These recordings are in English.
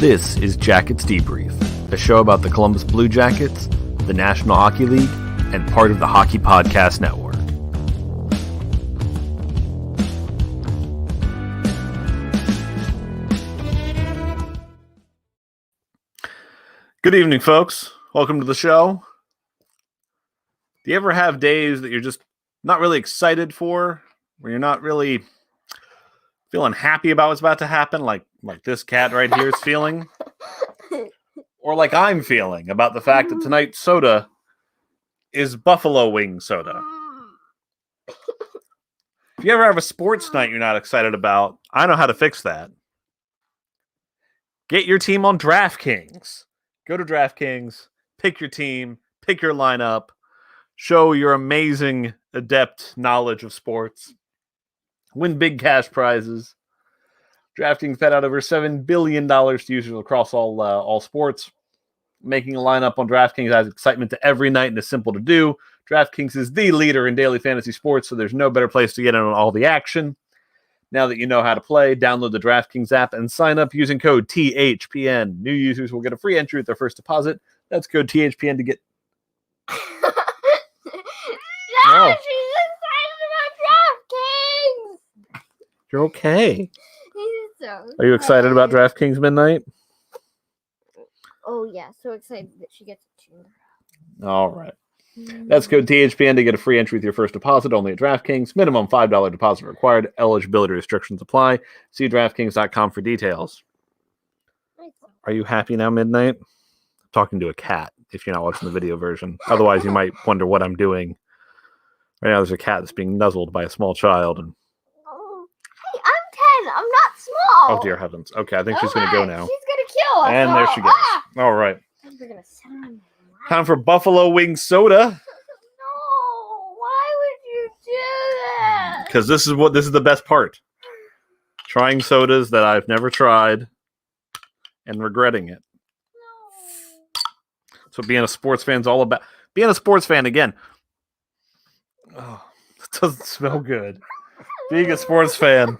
This is Jackets Debrief, a show about the Columbus Blue Jackets, the National Hockey League, and part of the Hockey Podcast Network. Good evening, folks. Welcome to the show. Do you ever have days that you're just not really excited for, where you're not really feeling happy about what's about to happen, like this cat right here is feeling? Or like I'm feeling about the fact that tonight's soda is buffalo wing soda. If you ever have a sports night you're not excited about, I know how to fix that. Get your team on DraftKings. Go to DraftKings, pick your team, pick your lineup, show your amazing, adept knowledge of sports, win big cash prizes. DraftKings bet out over $7 billion to users across all sports. Making a lineup on DraftKings adds excitement to every night and is simple to do. DraftKings is the leader in daily fantasy sports, so there's no better place to get in on all the action. Now that you know how to play, download the DraftKings app and sign up using code THPN. New users will get a free entry with their first deposit. That's code THPN to get... No, she's excited about DraftKings. You're okay. So Are you excited about DraftKings Midnight? Oh, yeah. So excited that she gets a tune. All right. That's code THPN to get a free entry with your first deposit only at DraftKings. Minimum $5 deposit required. Eligibility restrictions apply. See DraftKings.com for details. Are you happy now, Midnight? I'm talking to a cat if you're not watching the video version. Otherwise, you might wonder what I'm doing. Right now, there's a cat that's being nuzzled by a small child. And hey, I'm 10. I'm not small. oh, dear heavens. Okay, I think she's going to go now. She's going to kill us. And there she goes. All right. We're going to sit on her. Time for buffalo wing soda. No, why would you do that? Because this is the best part. Trying sodas that I've never tried and regretting it. No. That's what being a sports fan's all about. Being a sports fan, again. Oh, it doesn't smell good. Being a sports fan,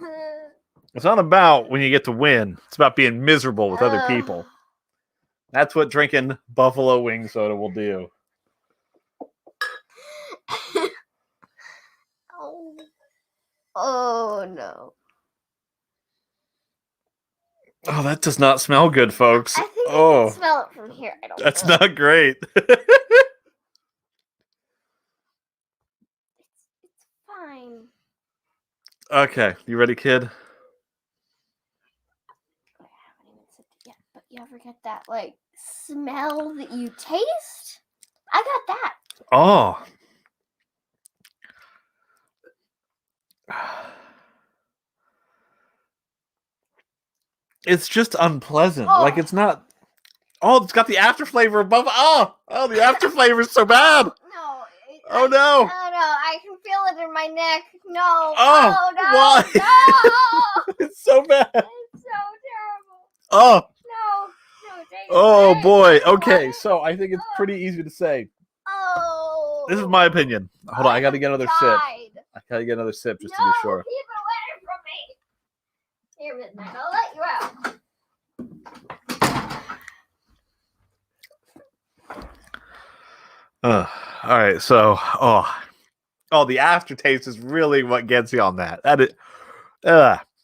it's not about when you get to win. It's about being miserable with other people. That's what drinking buffalo wing soda will do. Oh, no. Oh, that does not smell good, folks. I think I can smell it from here. I don't That's know. not great. It's fine. Okay, you ready, kid? I haven't even sipped it yet, but you ever get that, like, smell that you taste? I got that. Oh. It's just unpleasant. Oh. Like, it's not... Oh, it's got the after flavor above... Oh, the after flavor is so bad. No. Oh, no. Oh, no. I can feel it in my neck. No. Oh, no. why? No. It's so bad. It's so terrible. Oh. No. Take it Oh, away. boy. No. Okay, so I think it's pretty easy to say. Oh. This is my opinion. Hold on, I got to get another sip. Died. I got to get another sip just no, to be sure. Keep it away from me. Here, Midnight. I'll let you out. All right, so the aftertaste is really what gets you on that. That is,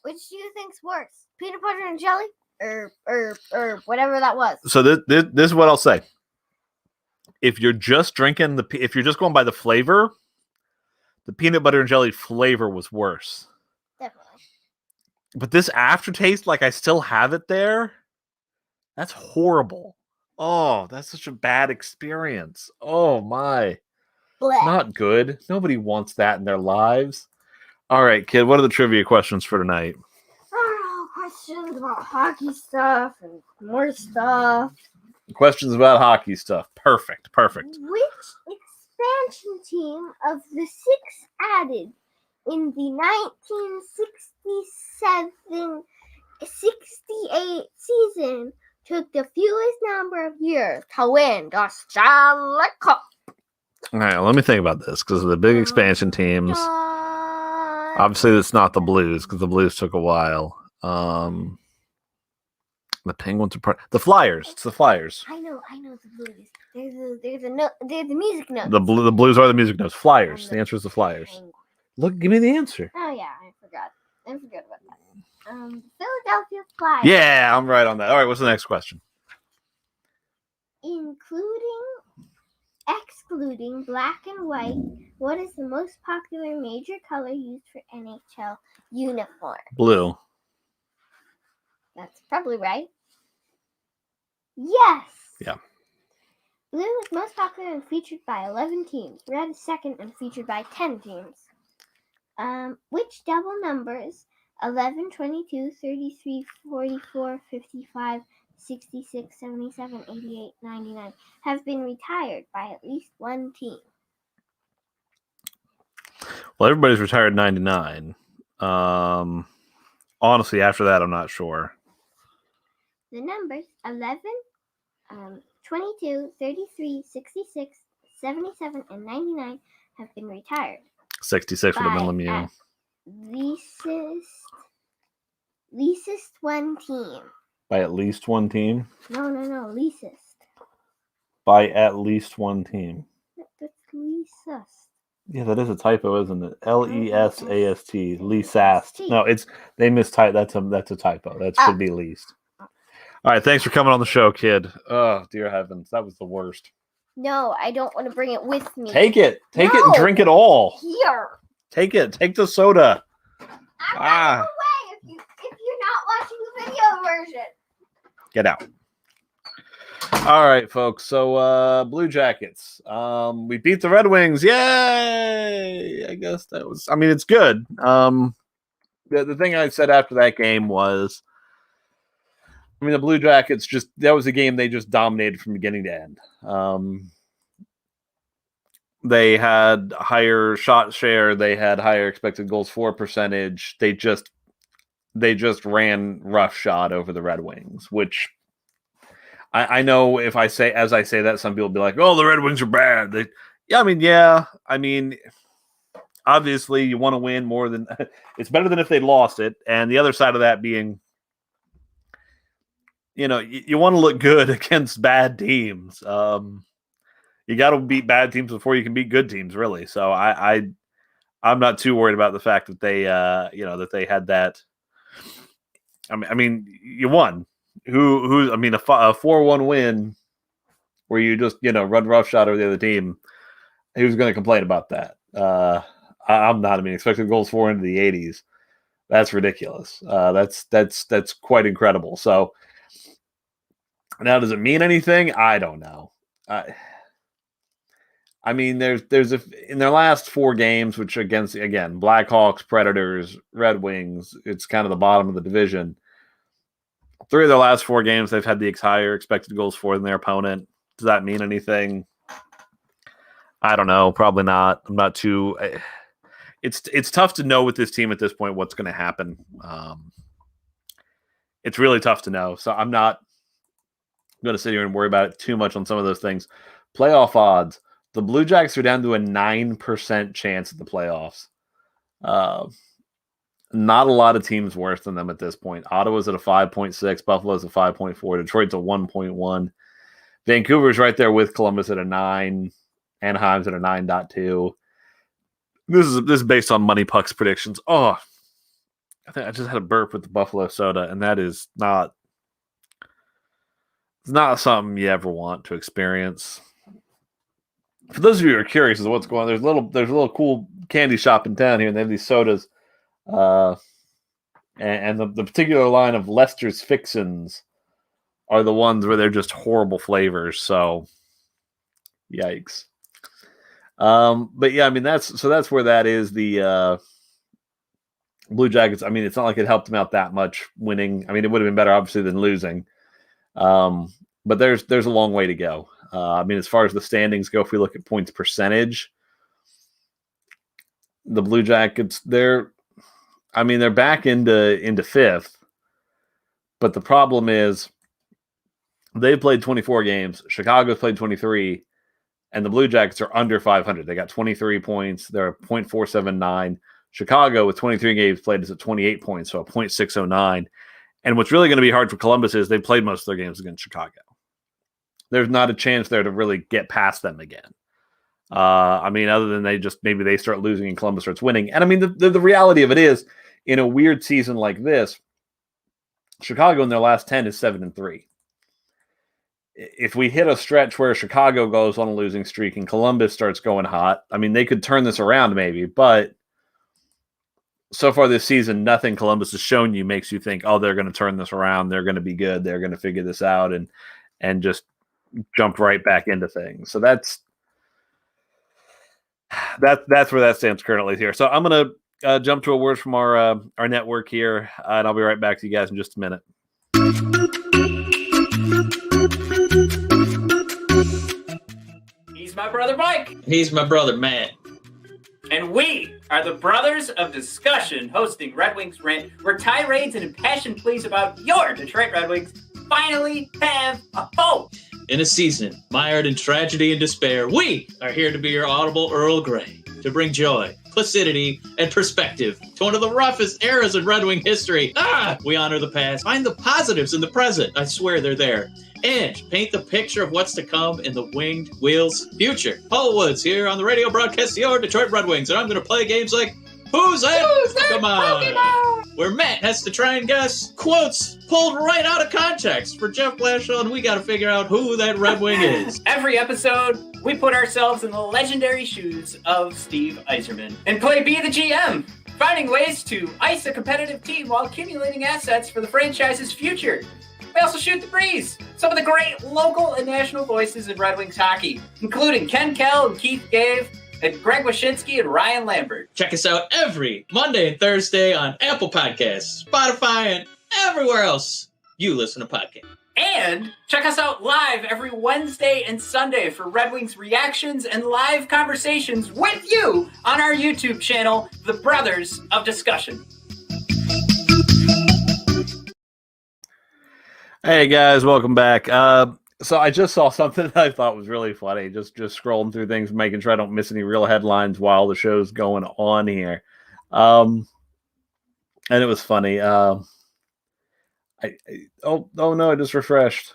Which do you think's worse, peanut butter and jelly, or whatever that was? So this is what I'll say. If you're just drinking if you're just going by the flavor, the peanut butter and jelly flavor was worse. Definitely. But this aftertaste, like I still have it there. That's horrible. Oh, that's such a bad experience. Oh my. Blech. Not good. Nobody wants that in their lives. All right, kid, what are the trivia questions for tonight? Oh, questions about hockey stuff and more stuff. Questions about hockey stuff. Perfect. Which expansion team of the six added in the 1967-68 season took the fewest number of years to win the Stanley Cup? All right, let me think about this because of the big expansion teams. Obviously, it's not the Blues because the Blues took a while. The Penguins are the Flyers. It's the Flyers. I know the Blues. There's the music notes. The Blues are the music notes. Flyers. The answer is the Flyers. Penguins. Look, give me the answer. Oh yeah, I forgot about that. Philadelphia Flyers. Yeah, I'm right on that. All right, what's the next question? Excluding black and white, what is the most popular major color used for NHL uniform? Blue. That's probably right. Yes. Yeah. Blue is most popular and featured by 11 teams. Red is second and featured by 10 teams. Which double numbers 11, 22, 33, 44, 55, 66, 77, 88, 99 have been retired by at least one team? Well, everybody's retired 99. Honestly, after that, I'm not sure. The numbers 11, 22, 33, 66, 77, and 99 have been retired. 66 would have been Lemieux. Leastest one team. By at least one team? No, leastest. By at least one team. That's leastest. Yeah, that is a typo, isn't it? L-E-S-A-S-T. Leasast. No, they mistyped. That's a typo. That should be least. All right, thanks for coming on the show, kid. Oh, dear heavens, that was the worst. No, I don't want to bring it with me. Take it and drink it all. Here. Take it. Take the soda. I'm running away if you're not watching the video version. Get out. All right, folks. So, Blue Jackets. We beat the Red Wings. Yay! I guess that was. I mean, it's good. The thing I said after that game was, I mean, the Blue Jackets that was a game they just dominated from beginning to end. They had higher shot share. They had higher expected goals for percentage. They just ran roughshod over the Red Wings, which I know as I say that, some people will be like, oh, the Red Wings are bad. I mean, obviously you want to win more than it's better than if they lost it. And the other side of that being, you want to look good against bad teams. You got to beat bad teams before you can beat good teams, really. So I'm not too worried about the fact that they, that they had that. I mean, you won. A 4-1 win where you just, run roughshod over the other team. Who's going to complain about that? I'm not. I mean, expected goals for into the 80s. That's ridiculous. That's quite incredible. So now, does it mean anything? I don't know. I mean, there's in their last 4 games, which against, again, Blackhawks, Predators, Red Wings, it's kind of the bottom of the division. 3 of their last 4 games, they've had the higher expected goals for than their opponent. Does that mean anything? I don't know. Probably not. I'm not too. It's tough to know with this team at this point what's going to happen. It's really tough to know. So I'm not going to sit here and worry about it too much on some of those things. Playoff odds. The Blue Jackets are down to a 9% chance at the playoffs. Not a lot of teams worse than them at this point. Ottawa's at a 5.6. Buffalo's a 5.4. Detroit's a 1.1. Vancouver's right there with Columbus at a 9. Anaheim's at a 9.2. This is based on Money Puck's predictions. Oh, I think I just had a burp with the Buffalo soda, and that is not. It's not something you ever want to experience. For those of you who are curious as to what's going on, there's a little cool candy shop in town here, and they have these sodas. And the particular line of Lester's Fixins are the ones where they're just horrible flavors. So, yikes. But yeah, I mean that's where that is. The Blue Jackets. I mean, it's not like it helped them out that much winning. I mean, it would have been better obviously than losing. But there's a long way to go. I mean, as far as the standings go, if we look at points percentage, the Blue Jackets, they're back into 5th. But the problem is they've played 24 games. Chicago's played 23, and the Blue Jackets are under 500. They got 23 points. They're a .479. Chicago with 23 games played is at 28 points, so a .609. And what's really going to be hard for Columbus is they've played most of their games against Chicago. There's not a chance there to really get past them again. I mean, other than maybe they start losing and Columbus starts winning. And I mean, the reality of it is, in a weird season like this, Chicago in their last 10 is 7-3. If we hit a stretch where Chicago goes on a losing streak and Columbus starts going hot, I mean, they could turn this around maybe, but so far this season, nothing Columbus has shown you makes you think, oh, they're going to turn this around. They're going to be good. They're going to figure this out and just jump right back into things. So that's where that stands currently here. So I'm going to jump to a word from our network here, and I'll be right back to you guys in just a minute. He's my brother Mike. He's my brother Matt. And we are the Brothers of Discussion, hosting Red Wings Rant, where tirades and impassioned pleas about your Detroit Red Wings finally have a home. In a season mired in tragedy and despair, we are here to be your audible Earl Grey, to bring joy, placidity, and perspective to one of the roughest eras in Red Wing history. We honor the past, find the positives in the present. I swear they're there. And paint the picture of what's to come in the Winged Wheels future. Paul Woods here on the radio broadcast your Detroit Red Wings, and I'm going to play games like Who's That? Come on. Pokemon? Where Matt has to try and guess quotes pulled right out of context for Jeff Blashill, and we got to figure out who that Red Wing is. Every episode, we put ourselves in the legendary shoes of Steve Yzerman and play Be the GM, finding ways to ice a competitive team while accumulating assets for the franchise's future. We also shoot the breeze. Some of the great local and national voices in Red Wings hockey, including Ken Kell and Keith Gave, and Greg Wyshynski and Ryan Lambert. Check us out every Monday and Thursday on Apple Podcasts, Spotify, and everywhere else you listen to podcasts. And check us out live every Wednesday and Sunday for Red Wings reactions and live conversations with you on our YouTube channel, The Brothers of Discussion. Hey guys, welcome back. So I just saw something that I thought was really funny. Just scrolling through things, making sure I don't miss any real headlines while the show's going on here. And it was funny. Oh no, I just refreshed.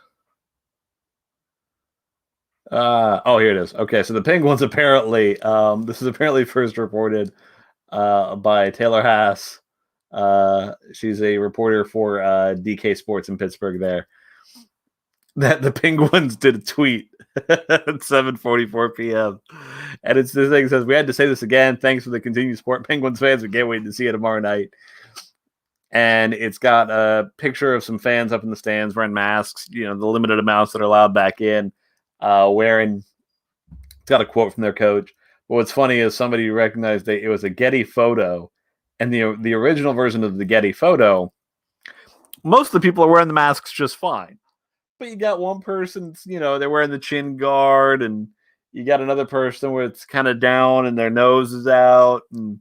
Here it is. Okay, so the Penguins apparently, this is apparently first reported by Taylor Haas. She's a reporter for DK Sports in Pittsburgh there, that the Penguins did a tweet at 7:44 p.m. And it's this thing that says, "We had to say this again. Thanks for the continued support, Penguins fans. We can't wait to see you tomorrow night." And it's got a picture of some fans up in the stands wearing masks, the limited amounts that are allowed back in, wearing, it's got a quote from their coach. But what's funny is somebody recognized that it was a Getty photo. And the original version of the Getty photo, most of the people are wearing the masks just fine. But you got one person, they're wearing the chin guard, and you got another person where it's kind of down and their nose is out. And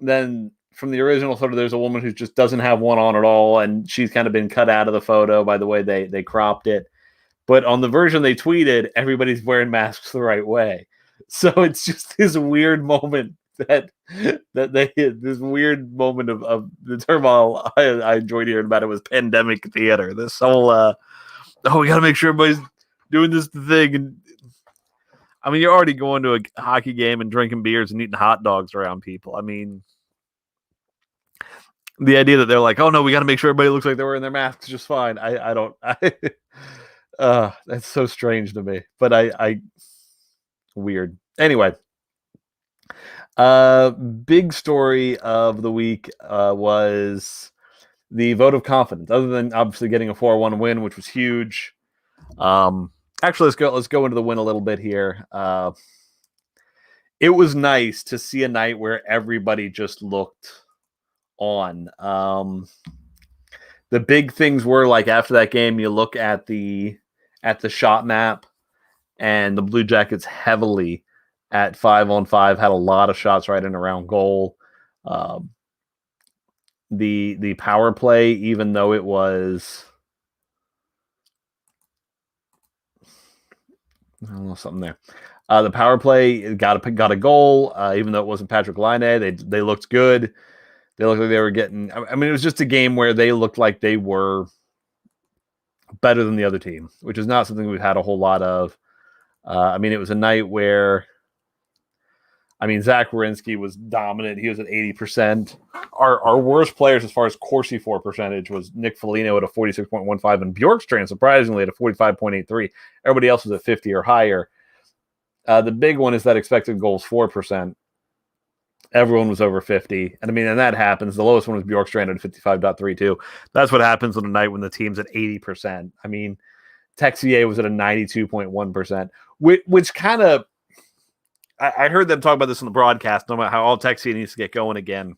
then from the original photo, there's a woman who just doesn't have one on at all, and she's kind of been cut out of the photo by the way they cropped it. But on the version they tweeted, everybody's wearing masks the right way. So it's just this weird moment that they hit this weird moment of the term I enjoyed hearing about it was pandemic theater. This whole we got to make sure everybody's doing this thing. And I mean, you're already going to a hockey game and drinking beers and eating hot dogs around people. I mean, the idea that they're like, oh no, we got to make sure everybody looks like they're wearing their masks just fine. I don't. That's so strange to me. But I weird. Anyway. Big story of the week was the vote of confidence. Other than obviously getting a 4-1 win, which was huge. Actually, let's go into the win a little bit here. It was nice to see a night where everybody just looked on. The big things were like after that game, you look at the shot map, and the Blue Jackets heavily at 5-on-5 had a lot of shots right in around goal. The power play, even though it was, I don't know, something there. The power play got a goal, even though it wasn't Patrick Laine. They looked good. They looked like they were getting. I mean, it was just a game where they looked like they were better than the other team, which is not something we've had a whole lot of. I mean, it was a night where, I mean, Zach Werenski was dominant. He was at 80%. Our worst players as far as Corsi for percentage was Nick Foligno at a 46.15 and Bjorkstrand, surprisingly, at a 45.83. Everybody else was at 50 or higher. The big one is that expected goals 4%. Everyone was over 50. And I mean, and that happens. The lowest one was Bjorkstrand at 55.32. That's what happens on a night when the team's at 80%. I mean, Texier was at a 92.1%, which kind of, I heard them talk about this on the broadcast, talking about how all Texier needs to get going again.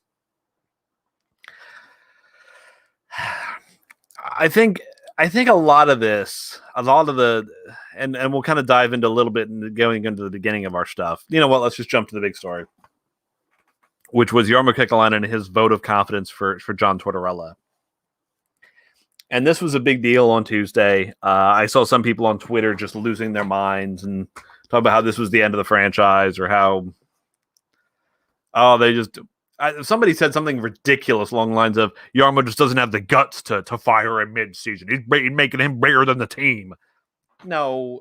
I think a lot of this, and we'll kind of dive into a little bit going into the beginning of our stuff. You know what? Let's just jump to the big story, which was Jarmo Kekalainen and his vote of confidence for John Tortorella. And this was a big deal on Tuesday. I saw some people on Twitter just losing their minds and talk about how this was the end of the franchise, or how, somebody said something ridiculous along the lines of Jarmo just doesn't have the guts to fire him mid-season. He's making him bigger than the team. No.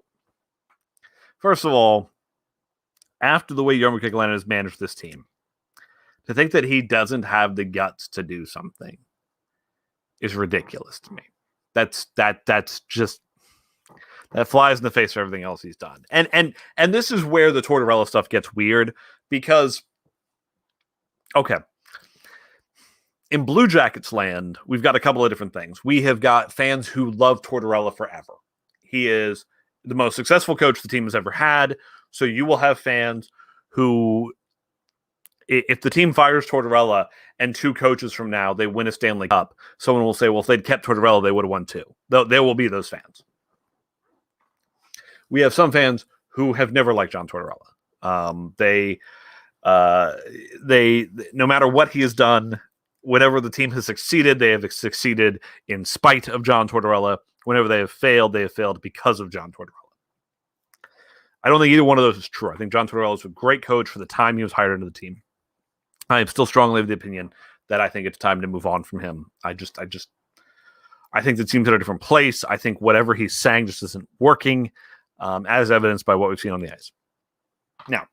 First of all, after the way Jarmo Kekalainen has managed this team, to think that he doesn't have the guts to do something is ridiculous to me. That's just, that flies in the face of everything else he's done. And this is where the Tortorella stuff gets weird, because, okay, in Blue Jackets land, we've got a couple of different things. We have got fans who love Tortorella forever. He is the most successful coach the team has ever had. So you will have fans who, if the team fires Tortorella and 2 coaches from now, they win a Stanley Cup, someone will say, well, if they'd kept Tortorella, they would have won 2. There will be those fans. We have some fans who have never liked John Tortorella. They no matter what he has done, whenever the team has succeeded, they have succeeded in spite of John Tortorella. Whenever they have failed because of John Tortorella. I don't think either one of those is true. I think John Tortorella is a great coach for the time he was hired into the team. I am still strongly of the opinion that I think it's time to move on from him. I think the team's at a different place. I think whatever he's saying just isn't working, as evidenced by what we've seen on the ice. Now,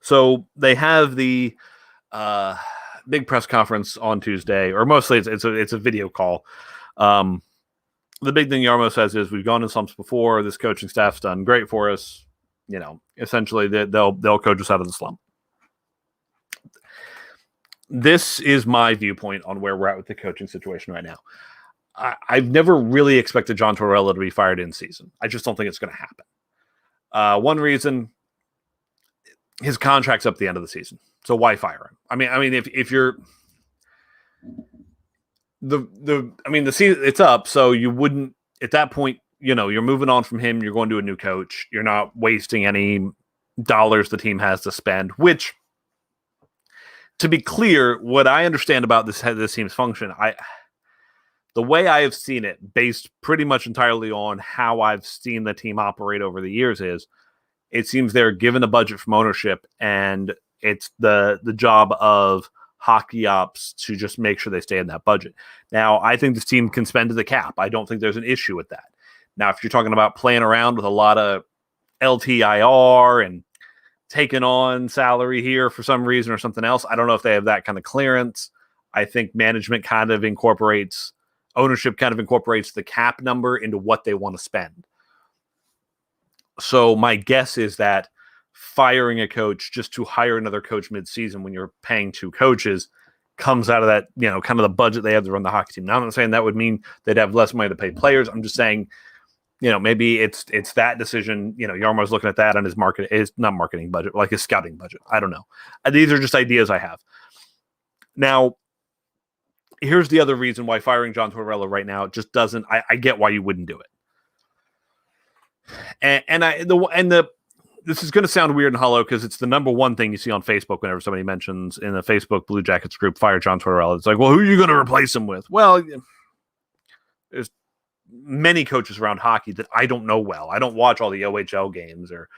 so they have the big press conference on Tuesday, or mostly it's a video call. The big thing Jarmo says is, we've gone in slumps before. This coaching staff's done great for us. You know, essentially they'll coach us out of the slump. This is my viewpoint on where we're at with the coaching situation right now. I've never really expected John Tortorella to be fired in season. I just don't think it's going to happen. One reason, his contract's up at the end of the season, so why fire him? I mean, if you're the season, it's up, so you wouldn't at that point. You know, you're moving on from him. You're going to a new coach. You're not wasting any dollars the team has to spend. Which, to be clear, what I understand about this team's function, the way I have seen it, based pretty much entirely on how I've seen the team operate over the years, is it seems they're given a budget from ownership, and it's the job of hockey ops to just make sure they stay in that budget. Now, I think this team can spend to the cap. I don't think there's an issue with that. Now, if you're talking about playing around with a lot of LTIR and taking on salary here for some reason or something else, I don't know if they have that kind of clearance. I think ownership kind of incorporates the cap number into what they want to spend. So my guess is that firing a coach just to hire another coach mid-season when you're paying 2 coaches comes out of that, you know, kind of the budget they have to run the hockey team. Now, I'm not saying that would mean they'd have less money to pay players. I'm just saying, you know, maybe it's that decision. You know, Jarmo's looking at that on his not marketing budget, like his scouting budget. I don't know. These are just ideas I have. Now, here's the other reason why firing John Tortorella right now just doesn't. I get why you wouldn't do it. This is going to sound weird and hollow because it's the number one thing you see on Facebook whenever somebody mentions in the Facebook Blue Jackets group, fire John Tortorella. It's like, well, who are you going to replace him with? Well, there's many coaches around hockey that I don't know well. I don't watch all the OHL games or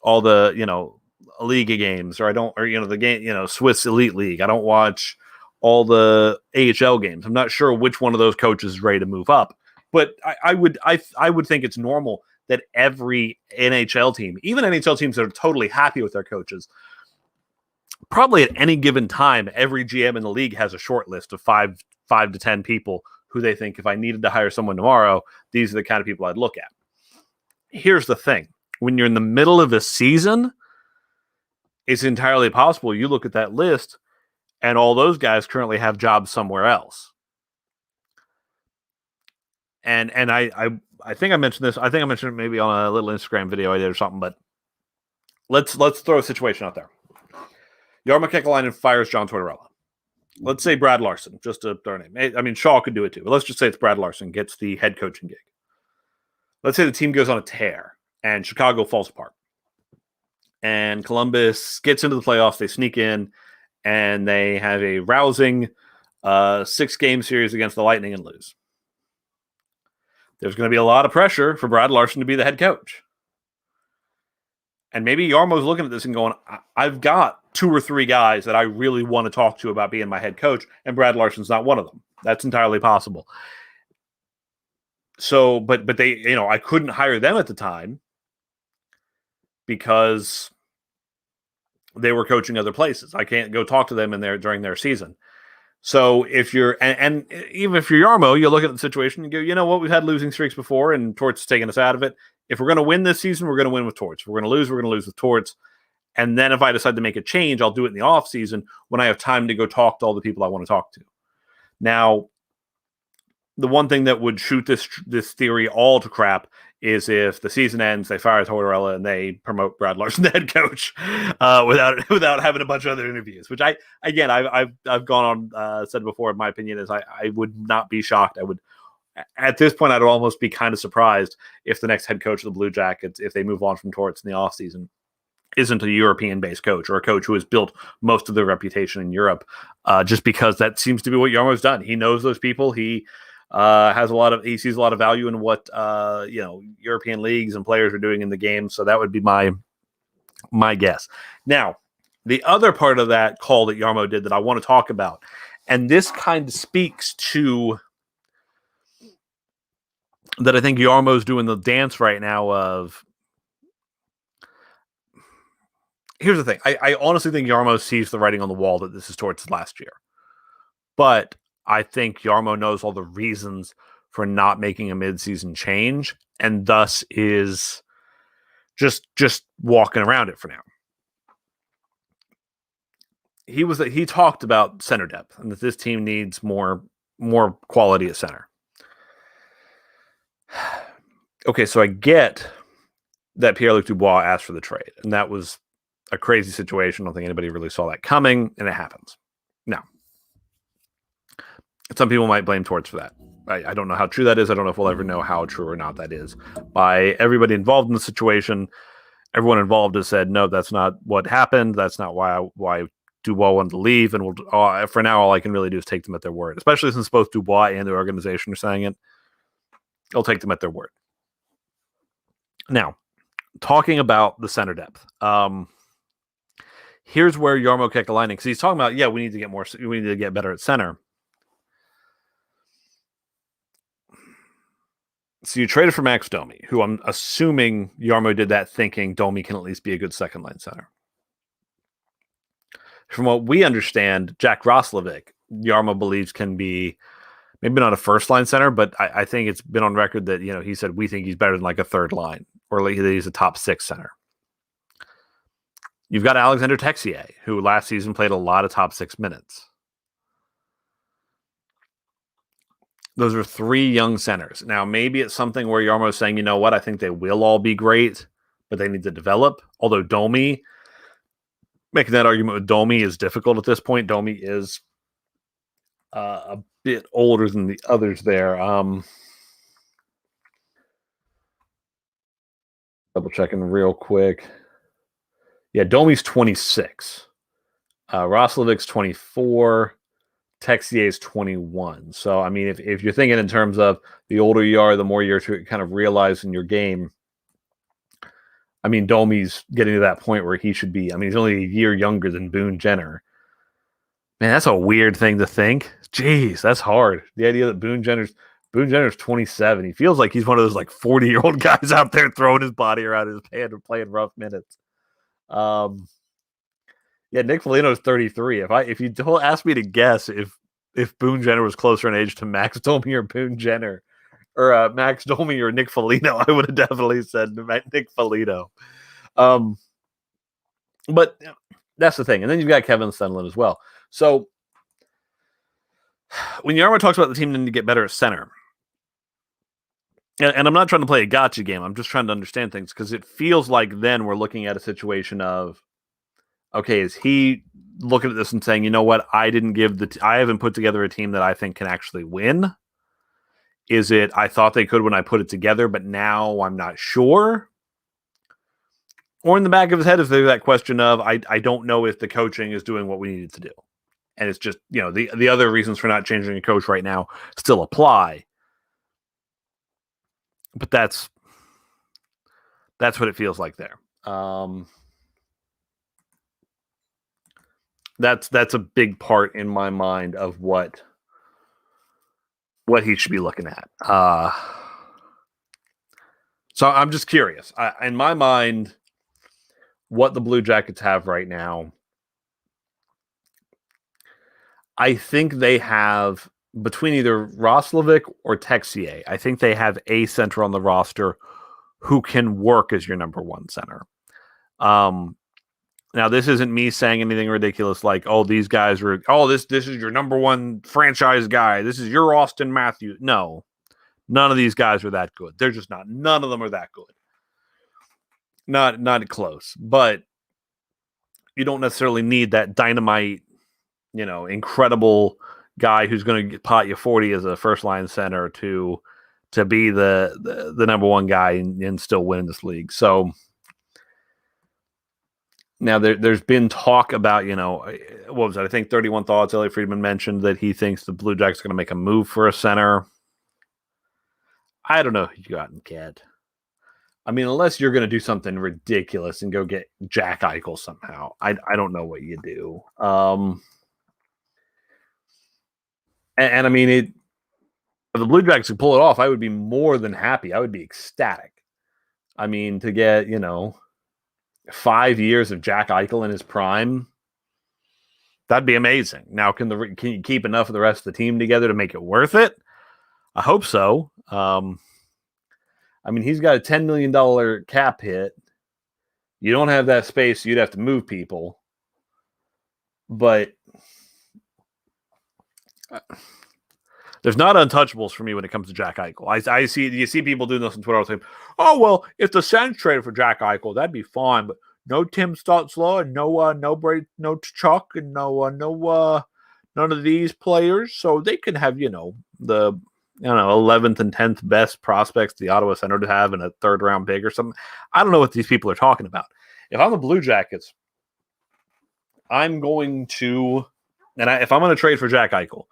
all the, you know, Liga games, or the game, Swiss Elite League. I don't watch all the AHL games. I'm not sure which one of those coaches is ready to move up, but I would think it's normal that every NHL team, even NHL teams that are totally happy with their coaches, probably at any given time, every GM in the league has a short list of five to 10 people who they think, if I needed to hire someone tomorrow, these are the kind of people I'd look at. Here's the thing. When you're in the middle of a season, it's entirely possible you look at that list and all those guys currently have jobs somewhere else. And I think I mentioned this. I think I mentioned it maybe on a little Instagram video I did or something, but let's throw a situation out there. Jarmo Kekalainen fires John Tortorella. Let's say Brad Larson, just to throw a name. I mean, Shaw could do it too, but let's just say it's Brad Larson gets the head coaching gig. Let's say the team goes on a tear and Chicago falls apart. And Columbus gets into the playoffs. They sneak in and they have a rousing 6-game series against the Lightning and lose. There's going to be a lot of pressure for Brad Larson to be the head coach. And maybe Jarmo's looking at this and going, I've got 2 or 3 guys that I really want to talk to about being my head coach, and Brad Larson's not one of them. That's entirely possible. So, but they, I couldn't hire them at the time because they were coaching other places. I can't go talk to them during their season. So if you're, and even if you're Jarmo, you look at the situation and go, you know what, we've had losing streaks before and Torts taking us out of it. If we're going to win this season, we're going to win with Torts. If we're going to lose with Torts. And then if I decide to make a change, I'll do it in the off season when I have time to go talk to all the people I want to talk to. Now, the one thing that would shoot this theory all to crap is if the season ends, they fire Tortorella and they promote Brad Larson the head coach without having a bunch of other interviews. Which I've gone on said before. My opinion is I would not be shocked. I would at this point I'd almost be kind of surprised if the next head coach of the Blue Jackets, if they move on from Torts in the offseason, isn't a European-based coach or a coach who has built most of their reputation in Europe. Just because that seems to be what Jarmo's done. He knows those people. He he sees a lot of value in what European leagues and players are doing in the game. So that would be my guess. Now, the other part of that call that Jarmo did that I want to talk about, and this kind of speaks to that I think Jarmo's doing the dance right now of. Here's the thing. I honestly think Jarmo sees the writing on the wall that this is Torts' last year. But I think Jarmo knows all the reasons for not making a midseason change and thus is just walking around it for now. He talked about center depth and that this team needs more quality at center. Okay, so I get that Pierre-Luc Dubois asked for the trade, and that was a crazy situation. I don't think anybody really saw that coming, and it happens. Now, some people might blame Torts for that. I don't know how true that is. I don't know if we'll ever know how true or not that is. By everybody involved in the situation, everyone involved has said, no, that's not what happened. That's not why Dubois wanted to leave. And for now, all I can really do is take them at their word, especially since both Dubois and the organization are saying it. I'll take them at their word. Now, talking about the center depth. Here's where Jarmo Kekalainen, because he's talking about, we need to get better at center. So you traded for Max Domi, who I'm assuming Jarmo did that thinking Domi can at least be a good second line center. From what we understand, Jack Roslovic, Jarmo believes can be maybe not a first line center, but I think it's been on record that, he said, we think he's better than like a third line or like he's a top 6 center. You've got Alexander Texier, who last season played a lot of top 6 minutes. Those are 3 young centers. Now, maybe it's something where Jarmo's saying, you know what, I think they will all be great, but they need to develop. Although Domi, making that argument with Domi is difficult at this point. Domi is a bit older than the others there. Double checking real quick. Yeah, Domi's 26. Roslovic's 24. Texier's 21. So, I mean, if you're thinking in terms of the older you are, the more you're kind of realizing your game, I mean, Domi's getting to that point where he should be. I mean, he's only a year younger than Boone Jenner. Man, that's a weird thing to think. Jeez, that's hard. The idea that Boone Jenner's 27. He feels like he's one of those like 40-year-old guys out there throwing his body around his head and playing rough minutes. Yeah, Nick Foligno's 33. If you ask me to guess if Boone Jenner was closer in age to Max Domi or Boone Jenner, or Max Domi or Nick Foligno, I would have definitely said Nick Foligno. But that's the thing. And then you've got Kevin Stenlund as well. So when Yarmo talks about the team needing to get better at center, and I'm not trying to play a gotcha game, I'm just trying to understand things, because it feels like then we're looking at a situation of, okay, is he looking at this and saying, you know what, I haven't put together a team that I think can actually win? Is it, I thought they could when I put it together, but now I'm not sure? Or in the back of his head is there that question of, I don't know if the coaching is doing what we needed to do. And it's just, the other reasons for not changing a coach right now still apply. But that's what it feels like there. That's a big part in my mind of what he should be looking at. So I'm just curious. In my mind, what the Blue Jackets have right now, I think they have, between either Roslovic or Texier, I think they have a center on the roster who can work as your number one center. Now, this isn't me saying anything ridiculous like, oh, these guys are, this is your number one franchise guy. This is your Austin Matthews. No, none of these guys are that good. They're just not. None of them are that good. Not close. But you don't necessarily need that dynamite, incredible guy who's going to pot you 40 as a first line center to be the number one guy and still win this league. So now there's been talk about, what was it? I think 31 Thoughts, Elliot Friedman mentioned that he thinks the Blue Jackets are going to make a move for a center. I don't know who you got and get. I mean, unless you're going to do something ridiculous and go get Jack Eichel somehow. I don't know what you do. And I mean, if the Blue Jackets could pull it off, I would be more than happy. I would be ecstatic. I mean, to get, 5 years of Jack Eichel in his prime, that'd be amazing. Now, can you keep enough of the rest of the team together to make it worth it? I hope so. I mean, he's got a $10 million cap hit. You don't have that space. So you'd have to move people. But there's not untouchables for me when it comes to Jack Eichel. You see people doing this on Twitter all the time. Oh, well, if the Sens traded for Jack Eichel, that'd be fine. But no Tim Stutzla and no Brady, no Chuck, and none of these players. So they can have, the 11th and 10th best prospects the Ottawa Senators have in a third round pick or something. I don't know what these people are talking about. If I'm the Blue Jackets, I'm going to, if I'm going to trade for Jack Eichel.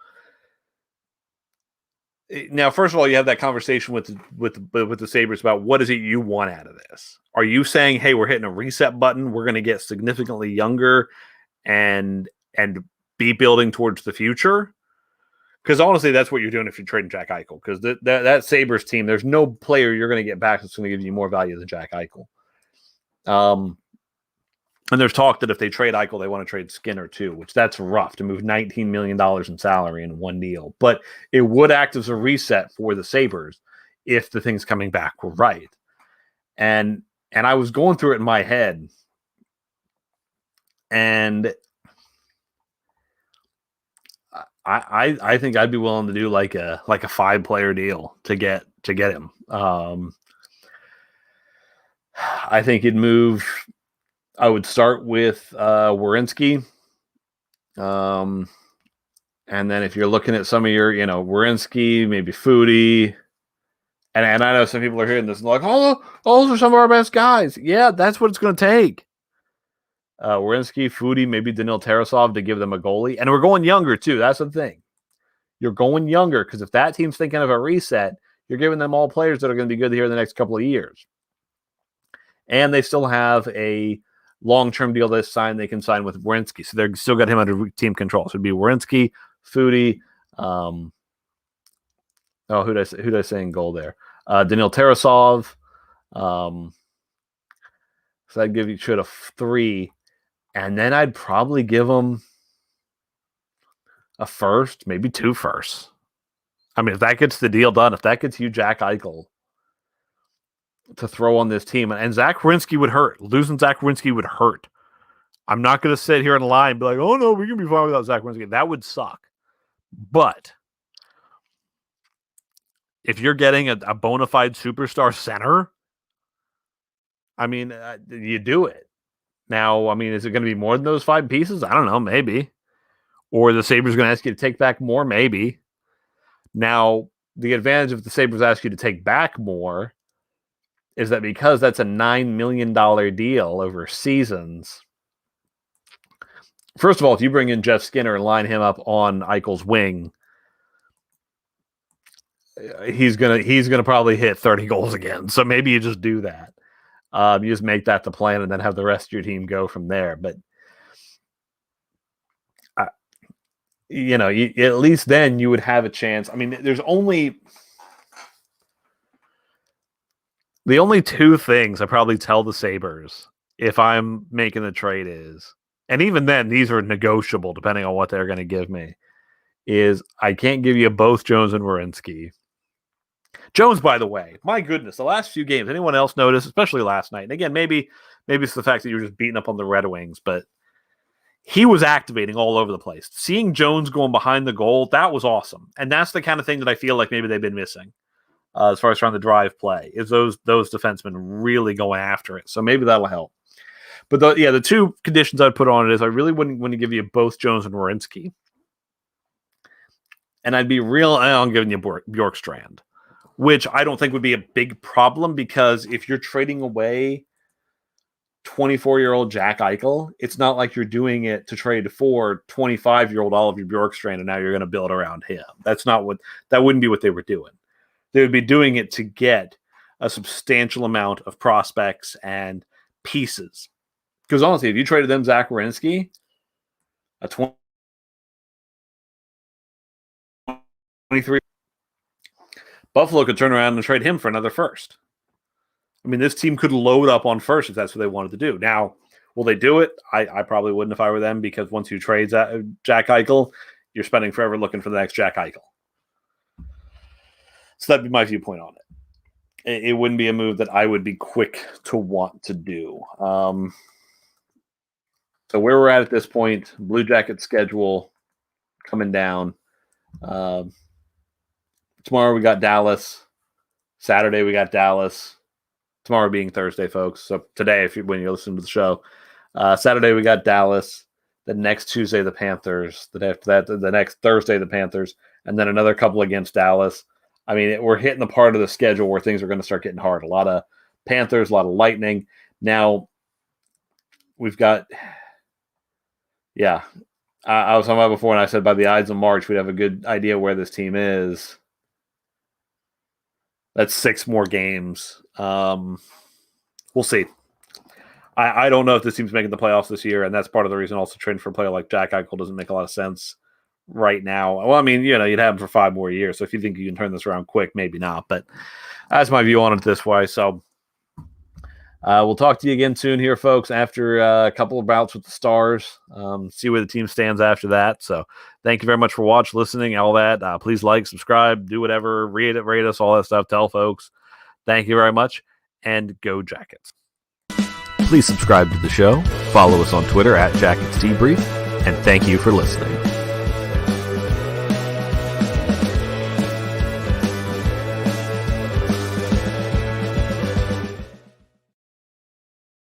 Now, first of all, you have that conversation with the Sabres about what is it you want out of this. Are you saying, hey, we're hitting a reset button, we're going to get significantly younger and be building towards the future? Because honestly, that's what you're doing if you're trading Jack Eichel. Because that Sabres team, there's no player you're going to get back that's going to give you more value than Jack Eichel. And there's talk that if they trade Eichel, they want to trade Skinner too, which that's rough to move $19 million in salary in one deal. But it would act as a reset for the Sabres if the things coming back were right. And I was going through it in my head, and I think I'd be willing to do like a 5-player deal to get him. I think it'd move. I would start with Werenski. And then if you're looking at some of your, Werenski, maybe Foodie. And I know some people are hearing this and like, oh, those are some of our best guys. Yeah, that's what it's going to take. Werenski, Foodie, maybe Danil Tarasov to give them a goalie. And we're going younger, too. That's the thing. You're going younger because if that team's thinking of a reset, you're giving them all players that are going to be good here in the next couple of years. And they still have a long-term deal they signed. They can sign with Werenski. So they're still got him under team control. So it'd be Werenski, Foudy, who did I say in goal there? Daniil Tarasov. So I'd give each a 3. And then I'd probably give them a first, maybe 2 firsts. I mean, if that gets the deal done, if that gets you Jack Eichel to throw on this team, and Zach Werenski would hurt. Losing Zach Werenski would hurt. I'm not going to sit here and lie and be like, oh, no, we can be fine without Zach Werenski. That would suck. But if you're getting a bona fide superstar center, I mean, you do it. Now, I mean, is it going to be more than those 5 pieces? I don't know, maybe. Or the Sabres going to ask you to take back more? Maybe. Now, the advantage if the Sabres ask you to take back more is that because that's a $9 million deal over seasons. First of all, if you bring in Jeff Skinner and line him up on Eichel's wing, he's gonna probably hit 30 goals again. So maybe you just do that. You just make that the plan and then have the rest of your team go from there. But at least then you would have a chance. I mean, there's the only 2 things I probably tell the Sabres if I'm making the trade is, and even then, these are negotiable depending on what they're going to give me, is I can't give you both Jones and Werenski. Jones, by the way, my goodness, the last few games, anyone else notice, especially last night? And again, maybe it's the fact that you were just beating up on the Red Wings, but he was activating all over the place. Seeing Jones going behind the goal, that was awesome. And that's the kind of thing that I feel like maybe they've been missing. As far as trying to drive play, is those defensemen really going after it. So maybe that'll help. But the 2 conditions I'd put on it is I really wouldn't want to give you both Jones and Werenski. And I'd be real on giving you Bjorkstrand, which I don't think would be a big problem because if you're trading away 24-year-old Jack Eichel, it's not like you're doing it to trade for 25-year-old Oliver Bjorkstrand and now you're going to build around him. That wouldn't be what they were doing. They would be doing it to get a substantial amount of prospects and pieces. Because honestly, if you traded them Zach Werenski, a 23, Buffalo could turn around and trade him for another first. I mean, this team could load up on first if that's what they wanted to do. Now, will they do it? I probably wouldn't if I were them because once you trade Jack Eichel, you're spending forever looking for the next Jack Eichel. So that'd be my viewpoint on it. It wouldn't be a move that I would be quick to want to do. So where we're at this point, Blue Jackets schedule coming down. Tomorrow we got Dallas. Saturday we got Dallas. Tomorrow being Thursday, folks. So today, when you're listening to the show, Saturday we got Dallas. The next Tuesday the Panthers. The day after that, the next Thursday the Panthers, and then another couple against Dallas. I mean, we're hitting the part of the schedule where things are going to start getting hard. A lot of Panthers, a lot of Lightning. Now, we've got, I was talking about before, and I said by the Ides of March, we'd have a good idea where this team is. That's 6 more games. We'll see. I don't know if this team's making the playoffs this year, and that's part of the reason also trading for a player like Jack Eichel doesn't make a lot of sense right now. Well, I mean, you'd have him for 5 more years. So if you think you can turn this around quick, maybe not. But that's my view on it this way. So we'll talk to you again soon here, folks, after a couple of bouts with the Stars. See where the team stands after that. So thank you very much for watching, listening, all that. Please like, subscribe, do whatever, rate us, all that stuff. Tell folks. Thank you very much, and go Jackets. Please subscribe to the show. Follow us on Twitter @JacketsDebrief, and thank you for listening.